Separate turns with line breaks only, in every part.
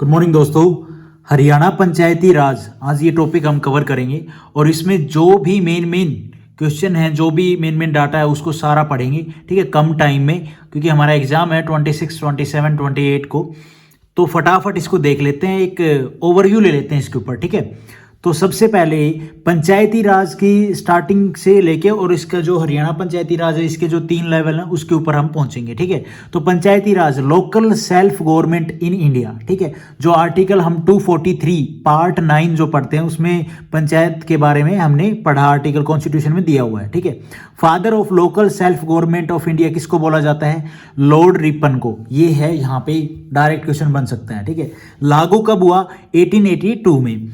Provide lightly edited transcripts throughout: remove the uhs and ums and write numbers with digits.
Good morning दोस्तों। हरियाणा पंचायती राज आज ये टॉपिक हम कवर करेंगे और इसमें जो भी मेन क्वेश्चन हैं, जो भी मेन डाटा है उसको सारा पढ़ेंगे, ठीक है, कम टाइम में, क्योंकि हमारा एग्जाम है 26, 27, 28 को। तो फटाफट इसको देख लेते हैं, एक ओवरव्यू ले लेते हैं इसके ऊपर, ठीक है। तो सबसे पहले पंचायती राज की स्टार्टिंग से लेके और इसका जो हरियाणा पंचायती राज है, इसके जो 3 लेवल हैं उसके ऊपर हम पहुंचेंगे, ठीक है। तो Panchayati Raj, local self government in India, ठीक है। जो आर्टिकल हम 243 पार्ट 9 जो पढ़ते हैं उसमें पंचायत के बारे में हमने पढ़ा, आर्टिकल कॉन्स्टिट्यूशन में दिया हुआ है, ठीक है। Father of local self government of India किसको बोला जाता है? लॉर्ड रिपन को। ये है, यहाँ पे डायरेक्ट क्वेश्चन बन सकता है, ठीक है। लागू कब हुआ? 1882 में।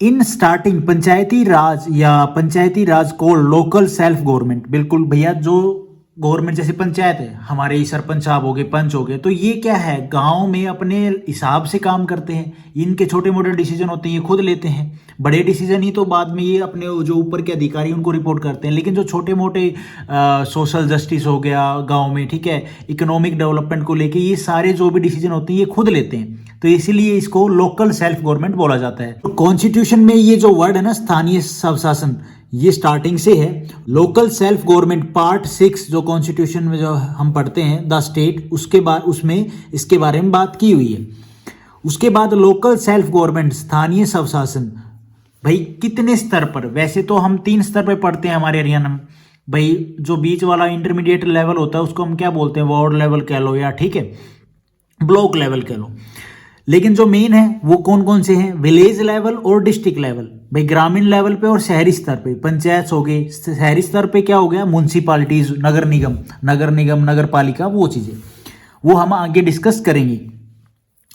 इन स्टार्टिंग पंचायती राज या पंचायती राज को लोकल सेल्फ गवर्नमेंट, बिल्कुल भैया, जो गवर्नमेंट जैसे पंचायत है, हमारे सरपंच साहब हो गए, पंच हो गए, तो ये क्या है, गांव में अपने हिसाब से काम करते हैं। इनके छोटे मोटे डिसीजन होते हैं ये खुद लेते हैं, बड़े डिसीजन ही तो बाद में ये अपने जो ऊपर के अधिकारी उनको रिपोर्ट करते हैं। लेकिन जो छोटे मोटे सोशल जस्टिस हो गया गांव में, ठीक है, इकोनॉमिक डेवलपमेंट को लेके, ये सारे जो भी डिसीजन होते हैं ये खुद लेते हैं, तो इसीलिए इसको लोकल सेल्फ गवर्नमेंट बोला जाता है। तो कॉन्स्टिट्यूशन में ये जो वर्ड है ना, स्थानीय स्वशासन, ये स्टार्टिंग से है। लोकल सेल्फ गवर्नमेंट पार्ट 6 जो कॉन्स्टिट्यूशन में जो हम पढ़ते हैं, द स्टेट, उसके बाद उसमें इसके बारे में बात की हुई है। उसके बाद लोकल सेल्फ गवर्नमेंट, स्थानीय स्वशासन, भाई कितने स्तर पर? वैसे तो हम 3 स्तर पर पढ़ते हैं हमारे हरियाणा में। भाई जो बीच वाला इंटरमीडिएट लेवल होता है उसको हम क्या बोलते हैं? वार्ड लेवल कह लो, या ठीक है ब्लॉक लेवल कह लो। लेकिन जो मेन है वो कौन कौन से हैं? विलेज लेवल और डिस्ट्रिक्ट लेवल। भाई ग्रामीण लेवल पे और शहरी स्तर पे पंचायत हो गए, शहरी स्तर पे क्या हो गया? म्युनिसिपालिटीज, नगर निगम, नगर पालिका, वो चीजें वो हम आगे डिस्कस करेंगे।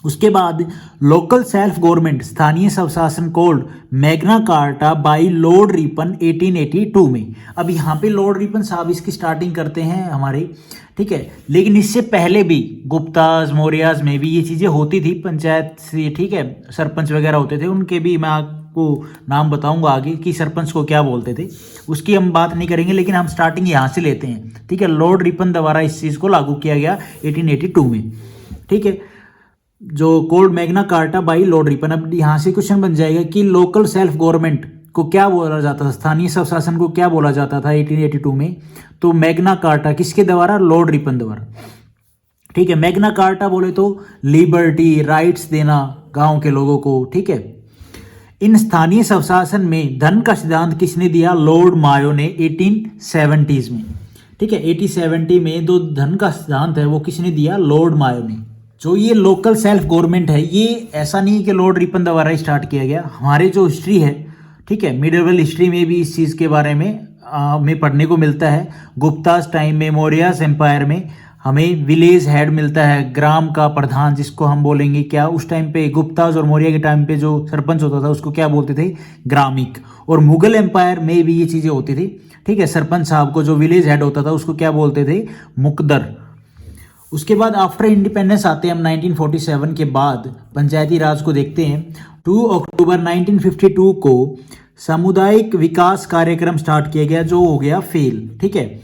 उसके बाद लोकल सेल्फ गवर्नमेंट, स्थानीय स्वशासन code Magna carta by Lord Ripon 1882 में। अब यहाँ पे लॉर्ड रिपन साहब इसकी स्टार्टिंग करते हैं हमारे, ठीक है। लेकिन इससे पहले भी गुप्ताज, मौर्याज में भी ये चीज़ें होती थी पंचायत से, ठीक है। सरपंच वगैरह होते थे, उनके भी मैं आपको नाम बताऊंगा आगे कि सरपंच को क्या बोलते थे, उसकी हम बात नहीं करेंगे। लेकिन हम स्टार्टिंग यहाँ से लेते हैं, ठीक है। लॉर्ड रिपन द्वारा इस चीज़ को लागू किया गया 1882 में, ठीक है, जो code Magna carta by Lord Ripon. अब यहाँ से क्वेश्चन बन जाएगा कि लोकल सेल्फ गवर्नमेंट को क्या बोला जाता था, स्थानीय स्वशासन को क्या बोला जाता था 1882 में? तो मैग्ना कार्टा किसके द्वारा? लॉर्ड रिपन द्वारा, ठीक है। मैग्ना कार्टा बोले तो लिबर्टी, राइट्स देना गांव के लोगों को, ठीक है। इन स्थानीय स्वशासन में धन का सिद्धांत किसने दिया? लॉर्ड मायो ने 1870s में, ठीक है। 1870 में जो धन का सिद्धांत है वो किसने दिया? लॉर्ड मायो ने। जो ये लोकल सेल्फ गवर्नमेंट है, ये ऐसा नहीं कि लॉर्ड रिपन द्वारा स्टार्ट किया गया। हमारे जो हिस्ट्री है, ठीक है, मिडिवल हिस्ट्री में भी इस चीज़ के बारे में पढ़ने को मिलता है। गुप्तास टाइम में, मौर्यास एम्पायर में हमें विलेज हेड मिलता है, ग्राम का प्रधान, जिसको हम बोलेंगे क्या, उस टाइम पे गुप्तास और मौर्य के टाइम पे जो सरपंच होता था उसको क्या बोलते थे? ग्रामिक। और मुगल एम्पायर में भी ये चीज़ें होती थी, ठीक है। सरपंच साहब को जो विलेज हेड होता था उसको क्या बोलते थे? मुकदर। उसके बाद आफ्टर इंडिपेंडेंस आते हैं हम 1947 के बाद पंचायती राज को देखते हैं। 2 अक्टूबर 1952 को सामुदायिक विकास कार्यक्रम स्टार्ट किया गया, जो हो गया फेल, ठीक है।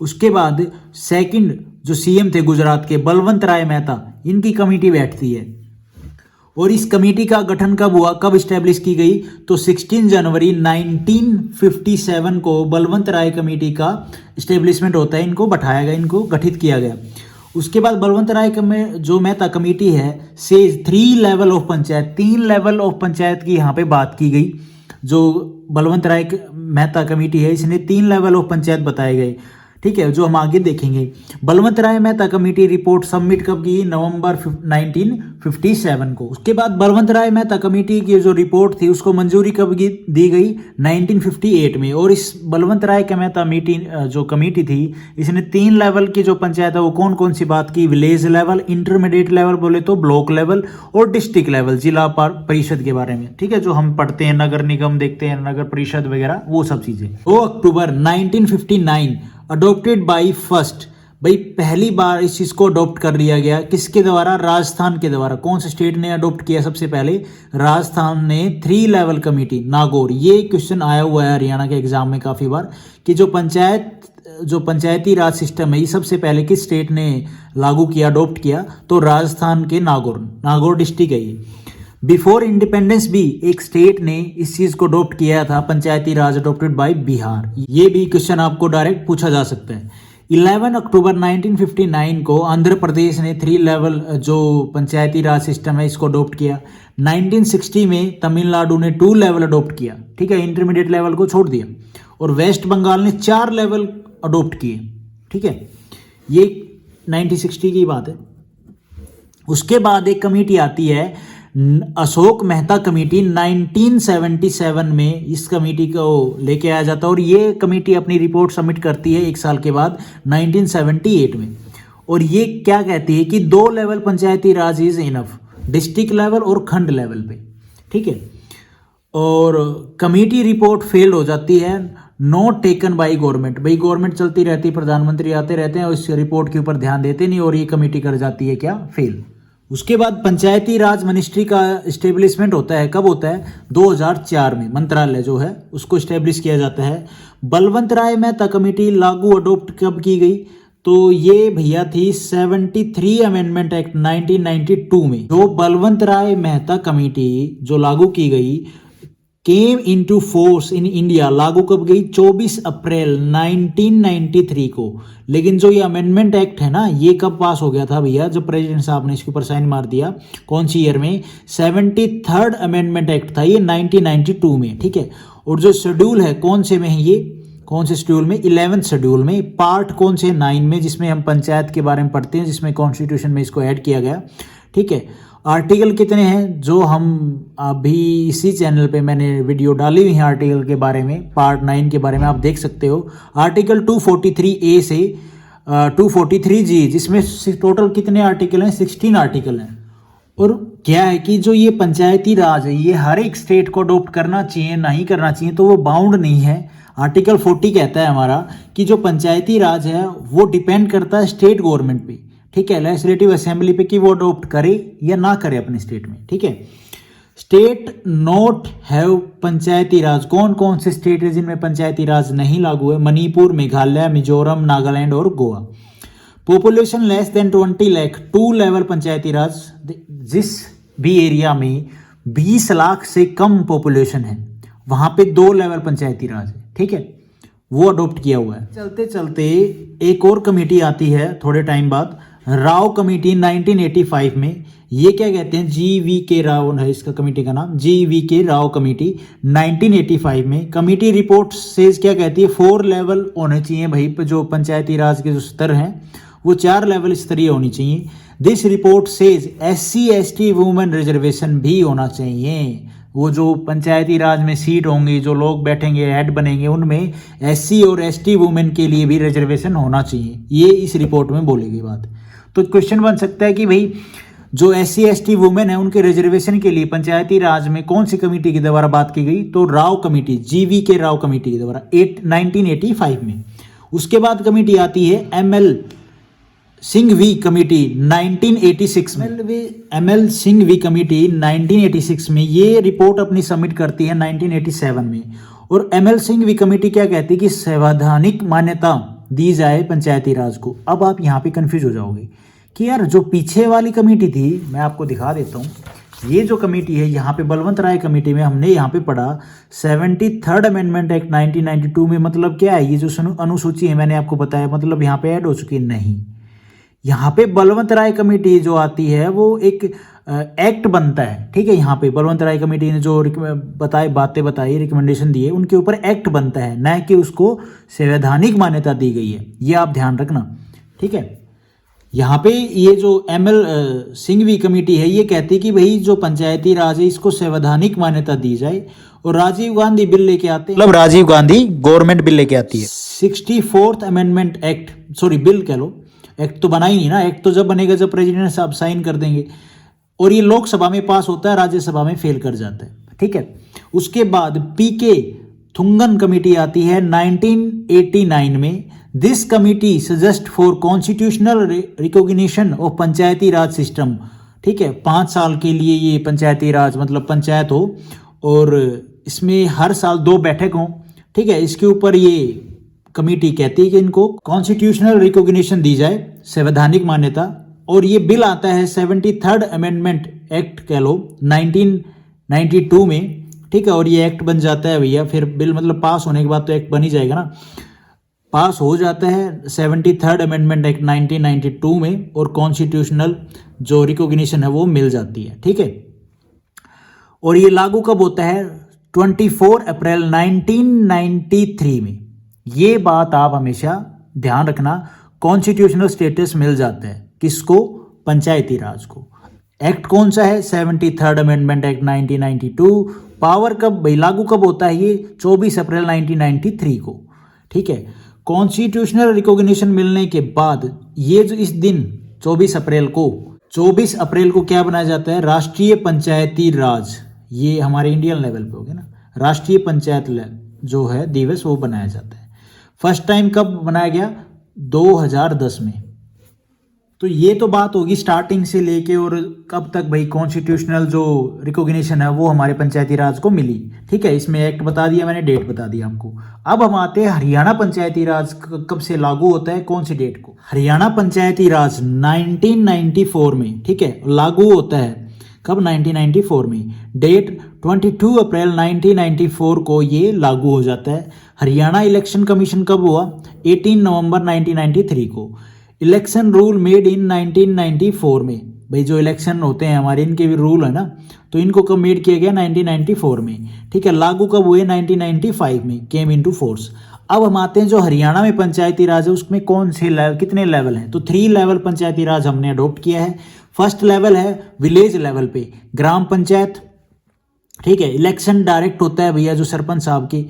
उसके बाद सेकंड जो सीएम थे गुजरात के, बलवंत राय मेहता, इनकी कमेटी बैठती है। और इस कमेटी का गठन कब हुआ, कब इस्टेब्लिश की गई? तो 16 जनवरी 1957 को बलवंत राय कमेटी का इस्टेब्लिशमेंट होता है, इनको बैठाया गया, इनको गठित किया गया। उसके बाद बलवंत राय जो मेहता कमेटी है से 3 level of panchayat, 3 level of panchayat की यहाँ पे बात की गई। जो बलवंत राय मेहता कमेटी है, इसने 3 लेवल ऑफ पंचायत बताए गए, ठीक है, जो हम आगे देखेंगे। बलवंत राय मेहता कमेटी रिपोर्ट सबमिट कब की? नवंबर 1957 को। उसके बाद बलवंत राय मेहता कमेटी की जो रिपोर्ट थी उसको मंजूरी कब दी गई? 1958 में। और इस बलवंत राय मेहता जो कमेटी थी, इसने 3 लेवल की जो पंचायत है वो कौन कौन सी बात की? विलेज लेवल, इंटरमीडिएट लेवल बोले तो ब्लॉक लेवल, और डिस्ट्रिक्ट लेवल, जिला परिषद के बारे में, ठीक है, जो हम पढ़ते हैं, नगर निगम देखते हैं, नगर परिषद वगैरह, वो सब चीजें। 2 अक्टूबर 1959 अडोप्टेड बाई फर्स्ट, भाई पहली बार इस चीज को अडॉप्ट कर लिया गया, किसके द्वारा? राजस्थान के द्वारा। कौन से स्टेट ने अडॉप्ट किया सबसे पहले? राजस्थान ने 3 लेवल कमेटी, नागौर। ये क्वेश्चन आया हुआ है हरियाणा के एग्जाम में काफी बार कि जो पंचायत जो पंचायती राज सिस्टम है ये सबसे पहले किस स्टेट ने लागू किया, अडोप्ट किया? तो राजस्थान के नागौर डिस्ट्रिक्ट है ये। बिफोर इंडिपेंडेंस भी एक स्टेट ने इस चीज को अडोप्ट किया था, पंचायती राज अडोप्टेड बाय बिहार। ये भी क्वेश्चन आपको डायरेक्ट पूछा जा सकता है। 11 अक्टूबर 1959 को आंध्र प्रदेश ने 3 लेवल जो पंचायती राज सिस्टम है इसको अडोप्ट किया। 1960 में तमिलनाडु ने 2 लेवल अडोप्ट किया, ठीक है, इंटरमीडिएट लेवल को छोड़ दिया। और वेस्ट बंगाल ने 4 लेवल अडोप्ट किए, ठीक है, ये 1960 की बात है। उसके बाद एक कमेटी आती है अशोक मेहता कमेटी, 1977 में इस कमेटी को लेके आया जाता है और ये कमेटी अपनी रिपोर्ट सबमिट करती है 1 साल के बाद 1978 में। और ये क्या कहती है कि 2 level Panchayati Raj is enough, district level और खंड लेवल पे, ठीक है। और कमेटी रिपोर्ट फेल हो जाती है, नॉट टेकन बाय गवर्नमेंट। भाई गवर्नमेंट चलती रहती, प्रधानमंत्री आते रहते हैं और इस रिपोर्ट के ऊपर ध्यान देते नहीं और ये कमेटी कर जाती है क्या, फेल। उसके बाद पंचायती राज मिनिस्ट्री का इस्टेब्लिशमेंट होता है, कब होता है? 2004 में मंत्रालय जो है उसको इस्टेब्लिश किया जाता है। बलवंत राय मेहता कमेटी लागू अडोप्ट कब की गई? तो ये भैया थी 73 अमेंडमेंट एक्ट 1992 में। जो बलवंत राय मेहता कमेटी जो लागू की गई, came into force in India, लागू कब गई? 24 अप्रैल 1993 को। लेकिन जो ये अमेंडमेंट एक्ट है ना, ये कब पास हो गया था भैया? जब प्रेसिडेंट साहब ने इसके ऊपर साइन मार दिया। कौन सी ईयर में? 73rd अमेंडमेंट एक्ट था ये 1992 में, ठीक है। और जो शेड्यूल है कौन से में है ये, कौन से शेड्यूल में? 11th शेड्यूल में। पार्ट कौन से? 9 में, जिसमें हम पंचायत के बारे में पढ़ते हैं, जिसमें कॉन्स्टिट्यूशन में इसको ऐड किया गया, ठीक है। आर्टिकल कितने हैं? जो हम अभी इसी चैनल पे मैंने वीडियो डाली हुई है आर्टिकल के बारे में, पार्ट 9 के बारे में, आप देख सकते हो। आर्टिकल 243A से 243G, जिसमें टोटल कितने आर्टिकल हैं? 16 आर्टिकल हैं। और क्या है कि जो ये पंचायती राज है ये हर एक स्टेट को अडोप्ट करना चाहिए, नहीं करना चाहिए, तो वो बाउंड नहीं है। आर्टिकल 40 कहता है हमारा कि जो पंचायती राज है वो डिपेंड करता है स्टेट गवर्नमेंट पे, ठीक है, लेजिस्लेटिव असेंबली पे, कि वो अडोप्ट करे या ना करे अपने स्टेट में, ठीक है। स्टेट नोट हैव पंचायती राज, कौन कौन से स्टेट है जिनमें पंचायती राज नहीं लागू है? मणिपुर, मेघालय, मिजोरम, नागालैंड और Goa. Population less than 20 lakh, 2 level Panchayati Raj. जिस भी एरिया में 20 लाख से कम पॉपुलेशन है वहां पे 2 लेवल पंचायती राज है, ठीक है, वो अडोप्ट किया हुआ है। चलते चलते एक और कमेटी आती है थोड़े टाइम बाद, राव कमेटी 1985 में। ये क्या कहते हैं? GVK राव है इसका कमेटी का नाम, GVK राव कमेटी 1985 में। कमेटी रिपोर्ट से क्या कहती है? 4 लेवल होने चाहिए भाई, जो पंचायती राज के जो स्तर हैं वो 4 लेवल स्तरीय होनी चाहिए। This report says SC/ST women reservation भी होना चाहिए। वो जो पंचायती राज में सीट होंगी, जो लोग बैठेंगे, हेड बनेंगे, उनमें SC और ST वुमेन के लिए भी रिजर्वेशन होना चाहिए। ये इस रिपोर्ट में बोली गई बात। तो क्वेश्चन बन सकता है कि भाई जो SC/ST वुमेन है उनके रिजर्वेशन के लिए पंचायती राज में कौन सी कमेटी के द्वारा बात की गई? तो Rao committee, GVK Rao committee के द्वारा 1985 में। उसके बाद कमेटी आती है ML सिंघवी कमेटी 1986 में। ML सिंघवी कमेटी 1986 में ये रिपोर्ट अपनी सबमिट करती है 1987 में। और ML सिंघवी कमेटी क्या कहती है कि संवैधानिक मान्यता दी जाए पंचायती राज को। अब आप यहाँ पे कंफ्यूज हो जाओगे कि यार जो पीछे वाली कमेटी थी, मैं आपको दिखा देता हूँ। ये जो कमेटी है यहाँ पे बलवंत राय कमेटी में हमने यहाँ पे पढ़ा 73rd अमेंडमेंट एक्ट 1992 में। मतलब क्या है? ये जो अनुसूची है मैंने आपको बताया, मतलब यहाँ पे ऐड हो चुकी है? नहीं, यहाँ पे बलवंत राय कमेटी जो आती है वो एक एक्ट बनता है, ठीक है। यहाँ पे बलवंत राय कमेटी ने जो बातें बताई, रिकमेंडेशन दिए, उनके ऊपर एक्ट बनता है, न कि उसको संवैधानिक मान्यता दी गई है। ये आप ध्यान रखना, ठीक है। यहाँ पे ये जो ML सिंघवी कमेटी है ये कहती है कि भाई जो पंचायती राज है इसको संवैधानिक मान्यता दी जाए। और राजीव गांधी बिल लेके आते हैं, मतलब राजीव गांधी गवर्नमेंट बिल लेके आती है 64th amendment act, sorry bill कह लो, एक्ट तो बना ही नहीं ना। एक्ट तो जब बनेगा जब प्रेसिडेंट साहब साइन कर देंगे। और ये लोकसभा में पास होता है, राज्यसभा में फेल कर जाता है, ठीक है। उसके बाद PK थुंगन कमेटी आती है 1989 में। This committee suggest for constitutional recognition of Panchayati Raj system, ठीक है। 5 साल के लिए ये पंचायती राज मतलब पंचायत हो और इसमें हर साल 2 बैठक हों, ठीक है। इसके ऊपर ये कमेटी कहती है कि इनको कॉन्स्टिट्यूशनल रिकॉग्निशन दी जाए, संवैधानिक मान्यता। और ये बिल आता है 73rd अमेंडमेंट एक्ट कह लो 1992 में, ठीक है। और ये एक्ट बन जाता है भैया, फिर बिल मतलब पास होने के बाद तो एक्ट बन ही जाएगा ना, पास हो जाता है 73rd अमेंडमेंट एक्ट 1992 में, और कॉन्स्टिट्यूशनल जो रिकॉग्निशन है वो मिल जाती है, ठीक है। और ये लागू कब होता है? 24 अप्रैल 1993 में। ये बात आप हमेशा ध्यान रखना, कॉन्स्टिट्यूशनल स्टेटस मिल जाता है किसको? पंचायती राज को। एक्ट कौन सा है? 73rd amendment act 1992। पावर कब भाई लागू कब होता है? ये 24 अप्रैल 1993 को, ठीक है। कॉन्स्टिट्यूशनल रिकॉग्निशन मिलने के बाद ये जो इस दिन 24 अप्रैल को क्या बनाया जाता है? राष्ट्रीय पंचायती राज। ये हमारे इंडियन लेवल पे हो गया ना, राष्ट्रीय पंचायत जो है दिवस वो बनाया जाता है। फर्स्ट टाइम कब बनाया गया? 2010 में। तो ये तो बात होगी स्टार्टिंग से लेके और कब तक भाई कॉन्स्टिट्यूशनल जो रिकॉग्निशन है वो हमारे पंचायती राज को मिली, ठीक है। इसमें एक्ट बता दिया मैंने, डेट बता दिया हमको। अब हम आते हैं हरियाणा पंचायती राज कब से लागू होता है, कौन सी डेट को? हरियाणा पंचायती राज 1994 में, ठीक है, लागू होता है। कब? 1994 में। डेट 22 अप्रैल 1994 को ये लागू हो जाता है। हरियाणा इलेक्शन कमीशन कब हुआ? 18 नवंबर 1993 को। इलेक्शन रूल मेड इन 1994 में। भाई जो इलेक्शन होते हैं हमारे, इनके भी रूल है ना, तो इनको कब मेड किया गया? 1994 में, ठीक है। लागू कब हुए? 1995 में, केम इनटू फोर्स। अब हम आते हैं जो हरियाणा में पंचायती राज है उसमें कौन से लेवल, कितने लेवल हैं? तो 3 लेवल पंचायती राज हमने अडोप्ट किया है। फर्स्ट लेवल है विलेज लेवल पे, ग्राम पंचायत, ठीक है। इलेक्शन डायरेक्ट होता है भैया, जो सरपंच साहब की,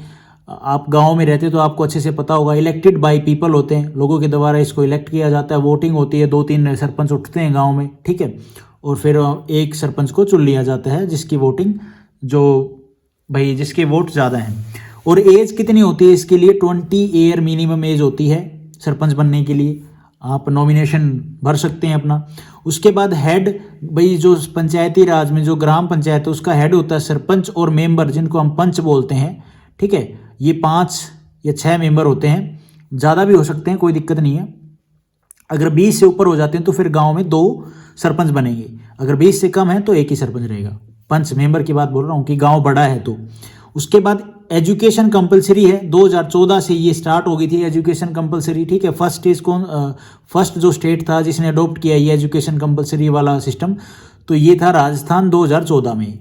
आप गांव में रहते तो आपको अच्छे से पता होगा, इलेक्टेड बाय पीपल होते हैं, लोगों के द्वारा इसको इलेक्ट किया जाता है। वोटिंग होती है, 2-3 सरपंच उठते हैं गांव में, ठीक है, और फिर एक सरपंच को चुन लिया जाता है जिसकी वोटिंग, जो भाई जिसके वोट ज़्यादा हैं। और एज कितनी होती है इसके लिए? 20 ईयर मिनिमम एज होती है सरपंच बनने के लिए। आप नॉमिनेशन भर सकते हैं अपना। उसके बाद हेड, भाई जो पंचायती राज में जो ग्राम पंचायत है उसका हेड होता है सरपंच और मेंबर, जिनको हम पंच बोलते हैं, ठीक है। ये 5 या 6 मेंबर होते हैं, ज़्यादा भी हो सकते हैं, कोई दिक्कत नहीं है। अगर 20 से ऊपर हो जाते हैं तो फिर गांव में 2 सरपंच बनेंगे, अगर 20 से कम है तो एक ही सरपंच रहेगा। पंच मेंबर की बात बोल रहा हूँ कि गांव बड़ा है तो। उसके बाद एजुकेशन कंपलसरी है, 2014 से ये स्टार्ट हो गई थी एजुकेशन कंपलसरी, ठीक है। फर्स्ट जो स्टेट था जिसने अडोप्ट किया ये एजुकेशन कंपलसरी वाला सिस्टम, तो ये था राजस्थान 2014 में।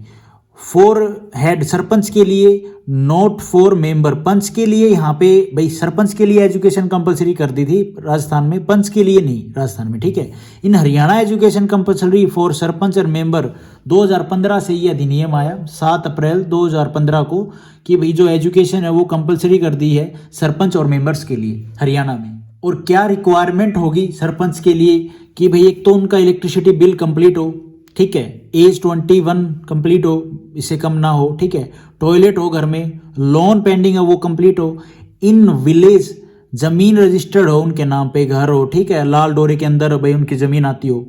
4 हेड सरपंच के लिए, नॉट 4 मेंबर। पंच के लिए यहाँ पे भाई सरपंच के लिए एजुकेशन कंपलसरी कर दी थी राजस्थान में, पंच के लिए नहीं राजस्थान में, ठीक है। In Haryana education compulsory for sarpanch और मेंबर 2015 से ये अधिनियम आया 7 अप्रैल 2015 को, कि भाई जो एजुकेशन है वो कंपलसरी कर दी है सरपंच और मेंबर्स के लिए हरियाणा में। और क्या रिक्वायरमेंट होगी सरपंच के लिए? कि भाई एक तो उनका इलेक्ट्रिसिटी बिल कंप्लीट हो, ठीक है, एज 21 कंप्लीट हो, इससे कम ना हो, ठीक है, टॉयलेट हो घर में, लोन पेंडिंग है वो कंप्लीट हो, इन विलेज जमीन रजिस्टर्ड हो, उनके नाम पे घर हो, ठीक है, लाल डोरे के अंदर भाई उनकी जमीन आती हो।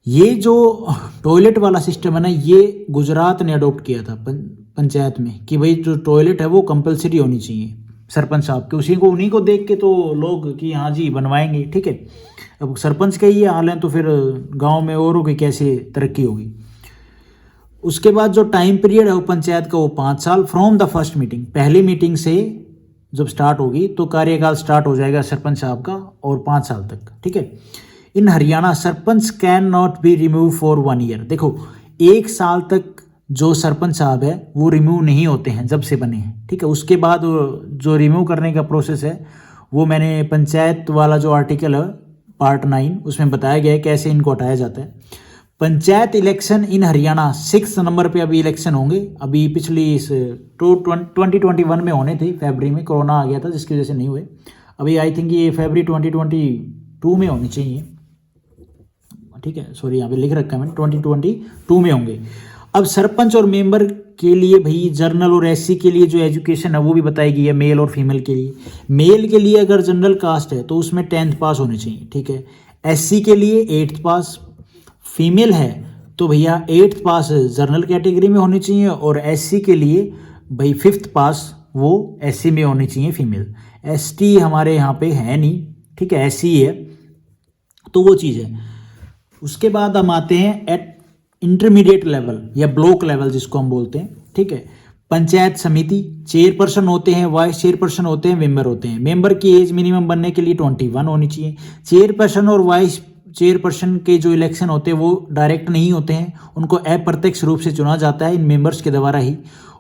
ये जो टॉयलेट वाला सिस्टम है ना, ये गुजरात ने अडोप्ट किया था पंचायत में, कि भाई जो टॉयलेट है वो कंपलसरी होनी चाहिए सरपंच साहब के। उन्हीं को देख के तो लोग कि हाँ जी बनवाएंगे, ठीक है। अब सरपंच का ये हाल है तो फिर गांव में औरों की कैसे तरक्की होगी। उसके बाद जो टाइम पीरियड है वो पंचायत का वो 5 साल फ्रॉम द फर्स्ट मीटिंग, पहली मीटिंग से जब स्टार्ट होगी तो कार्यकाल स्टार्ट हो जाएगा सरपंच साहब का, और 5 साल तक, ठीक है। In Haryana sarpanch can not be remove for 1 year. देखो 1 साल तक जो सरपंच साहब है वो रिमूव नहीं होते हैं जब से बने हैं, ठीक है। उसके बाद जो रिमूव करने का प्रोसेस है वो मैंने पंचायत वाला जो आर्टिकल है पार्ट 9 उसमें बताया गया है कैसे इनको हटाया जाता है। Panchayat election in Haryana 6 number पे अभी इलेक्शन होंगे। अभी पिछली इस 2021 में होने थे, फरवरी में कोरोना आ गया था जिसकी वजह से नहीं हुए। अभी आई थिंक ये फरवरी 2022 में होनी चाहिए, ठीक है, सॉरी यहाँ पे लिख रखा है मैंने, 2022 में होंगे। अब सरपंच और मेंबर के लिए भाई जर्नल और एससी के लिए जो एजुकेशन है वो भी बताई गई है, मेल और फीमेल के लिए। मेल के लिए अगर जनरल कास्ट है तो उसमें 10th पास होने चाहिए, ठीक है। एससी के लिए 8th पास, फीमेल है तो भैया 8th पास जनरल कैटेगरी में होनी चाहिए, और एससी के लिए भाई 5th पास वो SC में होनी चाहिए फीमेल। ST हमारे यहाँ पे है नहीं, ठीक है, SC है, तो वो चीज़ है। उसके बाद हम आते हैं एट इंटरमीडिएट लेवल या ब्लॉक लेवल जिसको हम बोलते हैं, ठीक है। पंचायत समिति, चेयरपर्सन होते हैं, वाइस चेयरपर्सन होते हैं, मेंबर होते हैं। मेंबर की एज मिनिमम बनने के लिए 21 होनी चाहिए। चेयरपर्सन और वाइस चेयरपर्सन के जो इलेक्शन होते हैं वो डायरेक्ट नहीं होते हैं, उनको अप्रत्यक्ष रूप से चुना जाता है इन मेंबर्स के द्वारा ही,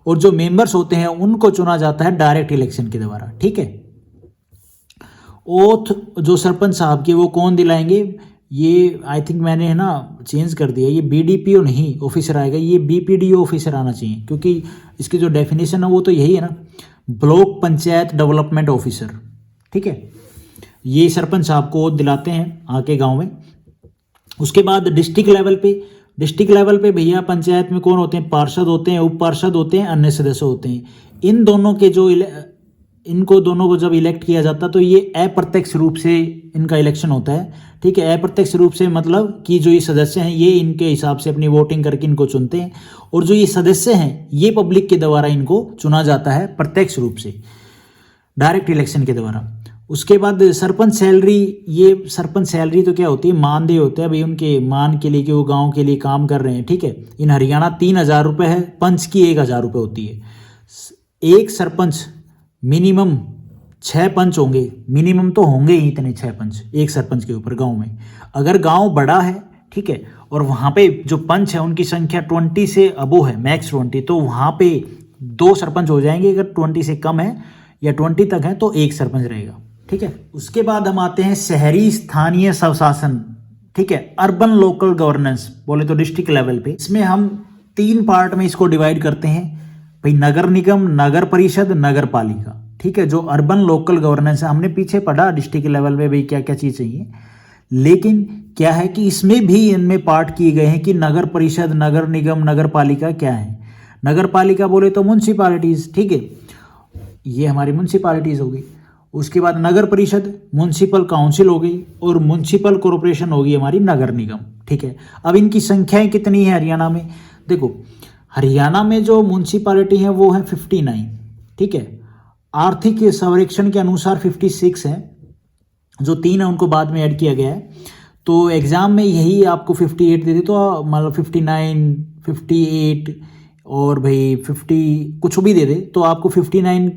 और जो मेंबर्स होते हैं उनको चुना जाता है डायरेक्ट इलेक्शन के द्वारा, ठीक है। ओथ जो सरपंच साहब के वो कौन दिलाएंगे, ये आई थिंक मैंने है ना चेंज कर दिया, ये BDPO नहीं ऑफिसर आएगा, ये BPDO ऑफिसर आना चाहिए, क्योंकि इसकी जो डेफिनेशन है वो तो यही है ना, ब्लॉक पंचायत डेवलपमेंट ऑफिसर, ठीक है। ये सरपंच साहब को दिलाते हैं आके गांव में। उसके बाद डिस्ट्रिक्ट लेवल पे भैया पंचायत में कौन होते हैं, पार्षद होते हैं, उप पार्षद होते हैं, अन्य सदस्य होते हैं। इन दोनों के जो इनको दोनों को जब इलेक्ट किया जाता है तो ये अप्रत्यक्ष रूप से इनका इलेक्शन होता है, ठीक है। अप्रत्यक्ष रूप से मतलब कि जो ये सदस्य हैं ये इनके हिसाब से अपनी वोटिंग करके इनको चुनते हैं, और जो ये सदस्य हैं ये पब्लिक के द्वारा इनको चुना जाता है प्रत्यक्ष रूप से डायरेक्ट इलेक्शन के द्वारा। उसके बाद सरपंच सैलरी, ये सरपंच सैलरी तो क्या होती है, मानदेय होता है भाई उनके मान के लिए कि वो गाँव के लिए काम कर रहे हैं, ठीक है। इन हरियाणा 3000 रुपये है, पंच की 1000 रुपये होती है। एक सरपंच मिनिमम 6 पंच होंगे, मिनिमम तो होंगे ही इतने 6 पंच एक सरपंच के ऊपर गांव में। अगर गांव बड़ा है, ठीक है, और वहाँ पे जो पंच है उनकी संख्या 20 से अबो है, मैक्स 20, तो वहाँ पे 2 सरपंच हो जाएंगे। अगर 20 से कम है या 20 तक है तो 1 सरपंच रहेगा, ठीक है। उसके बाद हम आते हैं शहरी स्थानीय स्वशासन, ठीक है, अर्बन लोकल गवर्नेंस बोले तो डिस्ट्रिक्ट लेवल पे। इसमें हम 3 पार्ट में इसको डिवाइड करते हैं भाई, नगर निगम, नगर परिषद, नगर पालिका, ठीक है। जो अर्बन लोकल गवर्नेंस है हमने पीछे पढ़ा डिस्ट्रिक्ट लेवल में भाई क्या क्या चीज़ चाहिए, लेकिन क्या है कि इसमें भी इनमें पार्ट किए गए हैं कि नगर परिषद, नगर निगम, नगर पालिका क्या है। नगर पालिका बोले तो म्यूनसिपालिटीज़, ठीक है, ये हमारी म्यूनसिपालिटीज़ हो गई। उसके बाद नगर परिषद म्यूनसिपल काउंसिल हो गई, और म्यूनसिपल कॉरपोरेशन होगी हमारी नगर निगम, ठीक है। अब इनकी संख्याएं कितनी है हरियाणा में, देखो हरियाणा में जो म्यूनसिपालिटी है वो है 59, ठीक है। आर्थिक सर्वेक्षण के अनुसार 56 है, जो 3 है उनको बाद में ऐड किया गया है। तो एग्ज़ाम में यही आपको 58 दे दे तो मतलब 59, 58 और भाई 50 कुछ भी दे दे तो आपको 59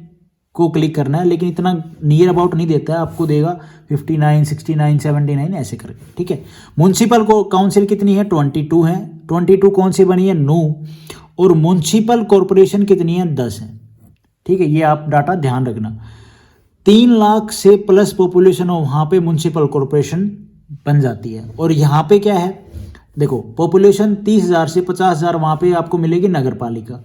को क्लिक करना है, लेकिन इतना नियर अबाउट नहीं देता है, आपको देगा 59, 69, 79 ऐसे करके, ठीक है। म्यूनसिपल को काउंसिल कितनी है, 22 है। 22 कौन सी बनी है, 9, और म्यूनसिपल कॉरपोरेशन कितनी है, 10 है, ठीक है। ये आप डाटा ध्यान रखना। 3 लाख से प्लस पॉपुलेशन हो वहाँ पे म्यूनसिपल कॉरपोरेशन बन जाती है। और यहाँ पे क्या है, देखो पॉपुलेशन 30,000 से 50,000 वहाँ पे आपको मिलेगी नगर पालिका,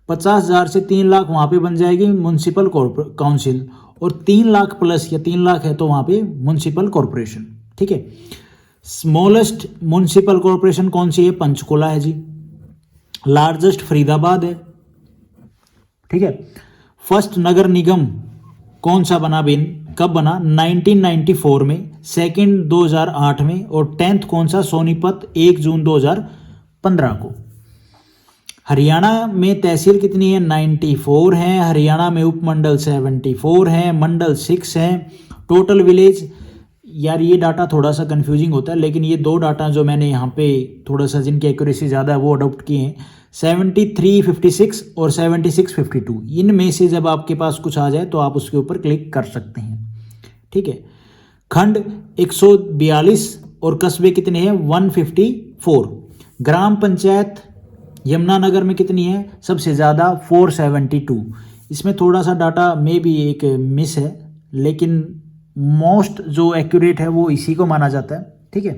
50,000 से 3 लाख वहाँ पे बन जाएगी म्यूनसिपल काउंसिल, और 3 लाख प्लस या 3 लाख है तो वहाँ पे म्यूनसिपल कॉरपोरेशन, ठीक है। स्मॉलेस्ट म्यूनसिपल कॉरपोरेशन कौन सी है, पंचकुला है जी। लार्जेस्ट फरीदाबाद है, ठीक है। फर्स्ट नगर निगम कौन सा बना बिन, कब बना, 1994 में, सेकंड 2008 में, और 10th कौन सा, सोनीपत 1 जून 2015 को। हरियाणा में तहसील कितनी है, 94 हैं। हरियाणा में उपमंडल 74 हैं, मंडल 6 हैं। टोटल विलेज, यार ये डाटा थोड़ा सा कंफ्यूजिंग होता है, लेकिन ये 2 डाटा जो मैंने यहाँ पे थोड़ा सा जिनकी एक्यूरेसी ज़्यादा है वो अडोप्ट किए हैं, 7356 और 7652। इनमें से जब आपके पास कुछ आ जाए तो आप उसके ऊपर क्लिक कर सकते हैं, ठीक है। खंड 142 और कस्बे कितने हैं, 154। ग्राम पंचायत यमुनानगर में कितनी है, सबसे ज़्यादा 472। इसमें थोड़ा सा डाटा में भी एक मिस है, लेकिन मोस्ट जो एक्यूरेट है वो इसी को माना जाता है, ठीक है।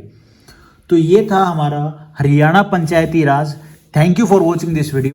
तो ये था हमारा Haryana Panchayati Raj. Thank you for watching this video.